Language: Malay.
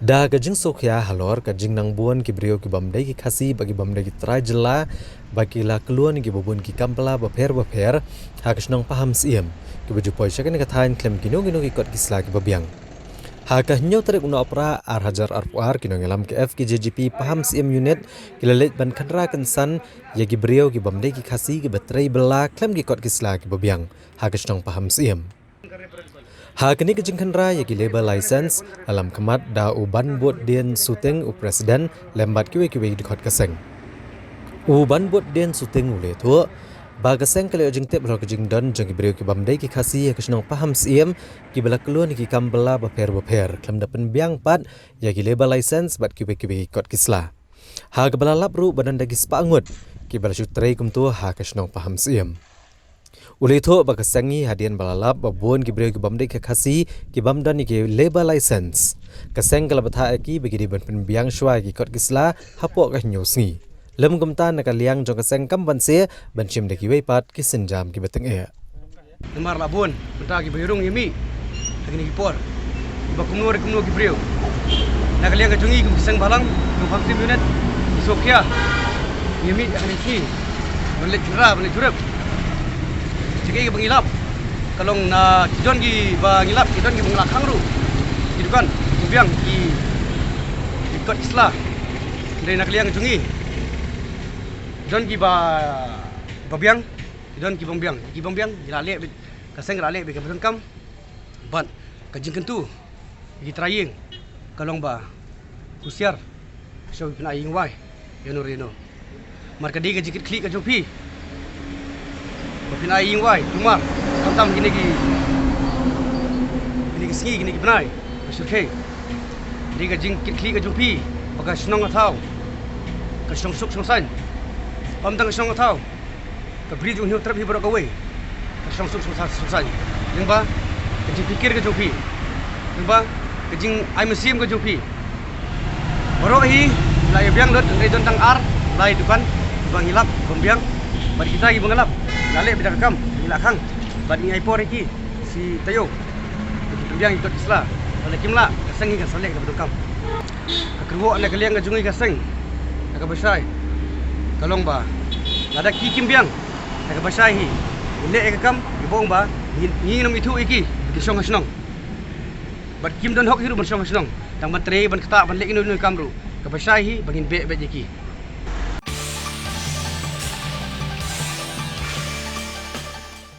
Da gajing sokya halor kajing nang buan ki brio ki bamdai ki khasi bagi bamdai ki trai jela bagi la keluan ki bobun ki kampala baper hakisnong paham siem ki baju poisa kan kathain klem kino ki kot kisla ki babiang haka hinyo tarik una opera ar hajar arpuar kino ngelam ke F ki JGP paham siem unit ki lelet ban khandra kansan ya ki brio ki bamdai ki khasi ki batrai bela klem ki kot kisla ki babiang hakisnong paham siem Hakini kejengkan raya ki label license alam kemat da uban buat den suteng u presiden lembat kiwe di kot keseng. Uban buat den suteng ule tu ba keseng kali ojeng tep ro kejeng don jeng ki beriu ki bamdai ki khasi ya kesnong paham siem ki bela keluan ki kambela baper klem dapen biang pat ya ki label license bat kiwe ki kot kisla. Ha gebala lap ru badan dagi spangut ki bela syutrei kum tu ha kesnong paham siem. Uli itu bagasangi hadian balalap babun ki beri ki bamdai ki khasi ki bamdan ki label license. Kaseng kala batha ki bagi di ban penbiang shwa ki kot kisla hapok ka nyosngi. Lem gumta nak liang jong kaseng kam ban se ban chim de ki weipat ki senjam ki beteng e. Nemar labun benta ki berung yemi. Agni ki por. Ba kumur ki beriu. Nak liang ka jungi ki kaseng balang ki famsi unit sokya. Yemi agni ki. Boleh jurap. Jika kita mengilap, kalau na kijon ki mengilap, kijon ki mengelakang ru, gitu kan? Kemudian ki ikut Islam dari nak liang jungi, kijon ki babiang, kijon ki bambiang, jalek, kaseng jalek, bekerja berengkam, ban, kajing kentu, kita trying, kalau kusiar, so kena ingwai, reno, marka dia kajik klik kajopi. Pinai ingwai, tumar, tam gini ki sengi gini ki pinai, sukai. Dia kajing klik kajupi, pakai senong atau, kasong suk san, pamdang kasong atau, kabri jung hiu terap hiu berok away, kasong suk san. Lengba, kajing pikir kajupi, lengba, kajing ai mesim kajupi. Berok hi, lai biang lot, lai dontang ar, lai depan, bang hilap, pembiang, bagi kita lagi mengelap. Lalek bida kam ilakang bani aipor iki si tayo biang ikut isla oleh kimla kaseng kan salek ka kam akruwo ana kaliang ka jungi kaseng ka basai kalong ba ada ki kimbiang ka basai hi ile ka kam ibong ba ni nom itu iki kisong hasnong bat kim don hok hiru ban song hasnong tang ban tre ban kata ban lek inu kam ru ka basai hi bangin be iki